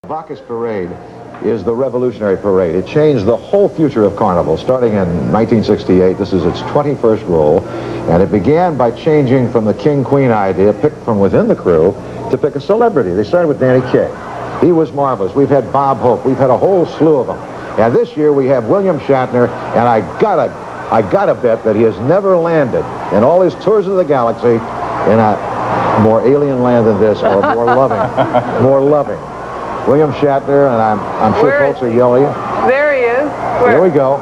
Bacchus Parade is the revolutionary parade. It changed the whole future of Carnival starting in 1968. This is its 21st roll, and it began by changing from the king-queen idea, picked from within the crew, to pick a celebrity. They started with Danny Kaye. He was marvelous. We've had Bob Hope. We've had a whole slew of them. And this year we have William Shatner, and I gotta bet that he has never landed in all his tours of the galaxy in a more alien land than this, or more loving, more loving. William Shatner, and I'm sure folks are yelling. There he is. Here we go.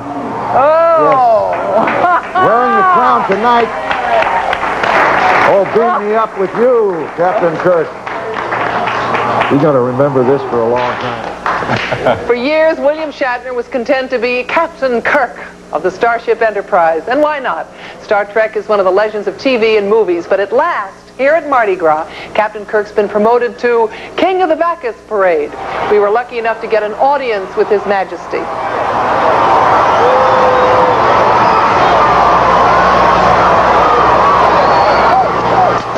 Oh! Yes. Wearing the crown tonight. Oh, beam me up with you, Captain Kirk. You're going to remember this for a long time. For years, William Shatner was content to be Captain Kirk of the Starship Enterprise. And why not? Star Trek is one of the legends of TV and movies, but at last, here at Mardi Gras, Captain Kirk's been promoted to King of the Bacchus Parade. We were lucky enough to get an audience with His Majesty.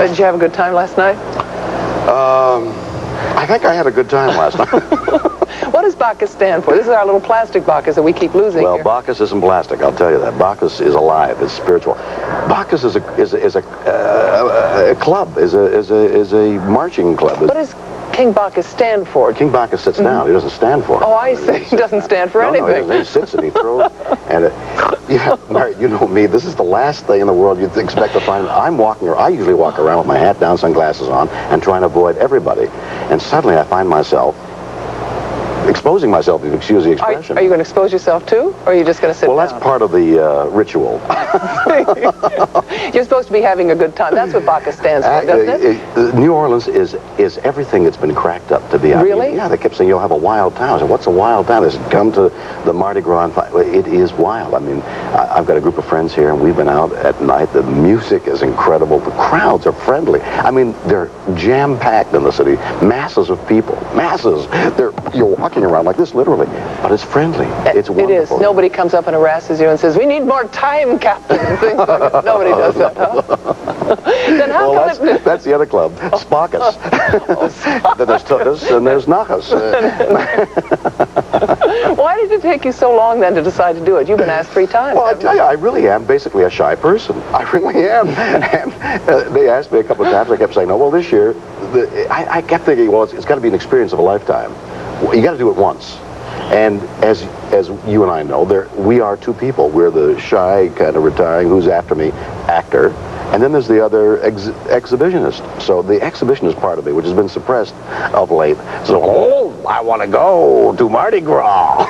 Did you have a good time last night? I think I had a good time last night. What does Bacchus stand for? This is our little plastic Bacchus that we keep losing Well, here. Bacchus isn't plastic, I'll tell you that. Bacchus is alive, it's spiritual. Bacchus is a club, is a marching club. What does King Bacchus stand for? King Bacchus sits down, he doesn't stand for it. Oh, I see. He doesn't stand for anything. No, he sits and he throws. And yeah, Mariette, you know me, this is the last thing in the world you'd expect to find. I usually walk around with my hat down, sunglasses on, and trying to avoid everybody. And suddenly I find myself exposing myself, if you excuse the expression. Are you going to expose yourself too, or are you just going to sit down? Well, that's part of the ritual. You're supposed to be having a good time. That's what Bacchus stands for, doesn't it? New Orleans is everything that's been cracked up to be. Really? Yeah, they kept saying you'll have a wild town. I said, what's a wild town? They said, come to the Mardi Gras. It is wild. I mean, I've got a group of friends here, and we've been out at night. The music is incredible. The crowds are friendly. I mean, they're jam-packed in the city. Masses of people. Masses. You're walking around like this, literally. But it's friendly. It's wonderful. It is. Nobody comes up and harasses you and says, we need more time, Captain, and things like that. Nobody does that, huh? Then how that's the other club, Spacchus. Then there's Tuchus and there's Nachus. Why did it take you so long then to decide to do it? You've been asked 3 times. Well, I tell you, I really am basically a shy person. I really am. And they asked me a couple of times. I kept saying, no, well, this year, I kept thinking, well, it's got to be an experience of a lifetime. You got to do it once. And as you and I know, we are 2 people. We're the shy, kind of retiring, who's after me, actor. And then there's the other exhibitionist. So the exhibitionist part of me, which has been suppressed of late, so, I want to go to Mardi Gras.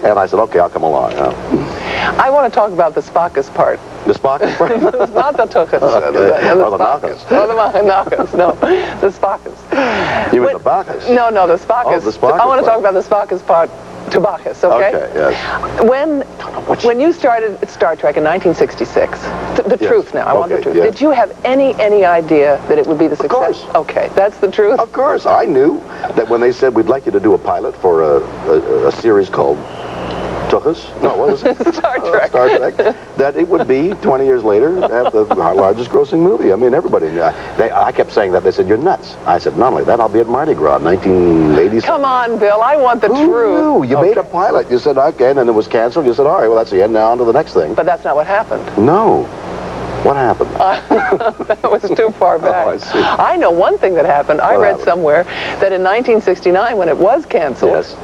And I said, okay, I'll come along. I want to talk about the Spacchus part. The Spacchus part? It's not the Tuchus. The Nachus. Oh, the Nachus, no. The Spacchus. You mean the Bacchus? No, the Spacchus. Oh, the Spacchus I want to talk about the Spacchus part to Bacchus, okay? Okay, yes. When you started Star Trek in 1966, the truth now, I want the truth. Yes. Did you have any idea that it would be the success? Of course. Okay, that's the truth? Of course. I knew that when they said, we'd like you to do a pilot for a series called Tuchus? No, what was it? Star Trek. Star Trek. That it would be, 20 years later, our largest grossing movie. I mean, everybody knew. I kept saying that. They said, you're nuts. I said, not only that, I'll be at Mardi Gras, 1980s. Come on, Bill. I want the truth. You made a pilot. You said, okay, and then it was canceled. You said, all right, well, that's the end. Now on to the next thing. But that's not what happened. No. What happened? That was too far back. Oh, I see. I know one thing that happened. I read somewhere that in 1969, when it was canceled, yes.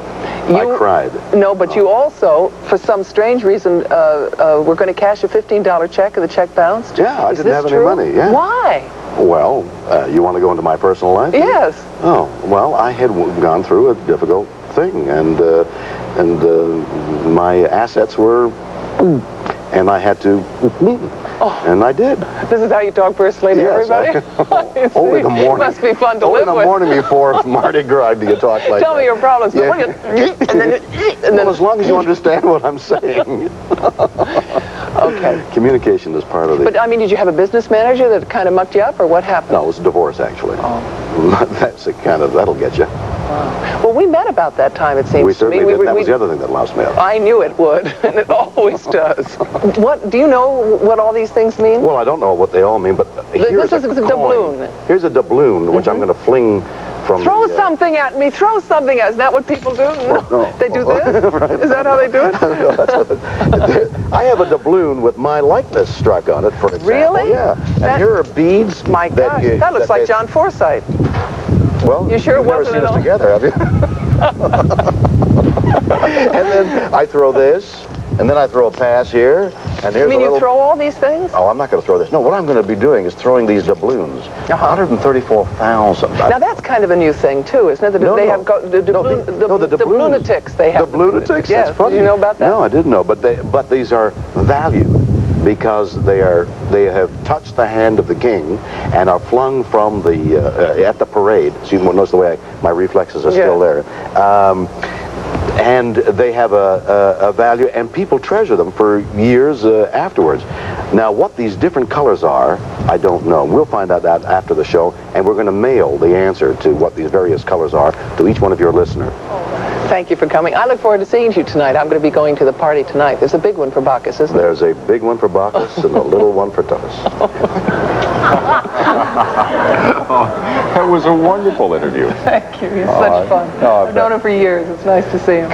I cried. No, but you also, for some strange reason, were going to cash a $15 check and the check bounced. Yeah, I didn't have any money. Yeah. Why? Well, you want to go into my personal life? Yes. Oh, well, I had gone through a difficult thing, and my assets were, and I had to, and I did. This is how you talk personally to everybody? Only the morning. Must be fun to Only live with. the morning before Mardi Gras do you talk like Tell me your problems. Yeah. And then Well, as long as you understand what I'm saying. Okay. Communication is part of the... But, I mean, did you have a business manager that kind of mucked you up, or what happened? No, it was a divorce, actually. Oh. That's a kind of... That'll get you. Wow. Well, we met about that time, it seems We to me. certainly did. That was the other thing that lost me up. I knew it would, and it always does. What, do you know what all these things mean? Well, I don't know what they all mean, but here's This is a doubloon. Here's a doubloon, which I'm going to fling from Throw the, something at me. Throw something at. Is that what people do? No. They do this? Right. Is that how they do it? No, that's what I have a doubloon with my likeness struck on it, for example. Really? Yeah. And here are beads. My gosh, that looks like John Forsythe. Well, you sure it you've never wasn't seen at us all? together, have you? And then I throw this, and then I throw a pass here, and here's You mean a little... you throw all these things? Oh, I'm not going to throw this. No, what I'm going to be doing is throwing these doubloons. 134,000. Now that's kind of a new thing too, isn't it? They have got the lunatics. They have the lunatics. Yes. That's funny. Did you know about that? No, I didn't know. But these are valued because they have touched the hand of the king and are flung from the at the parade. So you notice the way my reflexes are still there. And they have a value, and people treasure them for years afterwards. Now, what these different colors are, I don't know. We'll find out that after the show, and we're going to mail the answer to what these various colors are to each one of your listeners. Thank you for coming. I look forward to seeing you tonight. I'm going to be going to the party tonight. There's a big one for Bacchus, isn't there? There's a big one for Bacchus and a little one for Tubbs. That was a wonderful interview. Thank you. He's such fun. I've known him for years. It's nice to see him.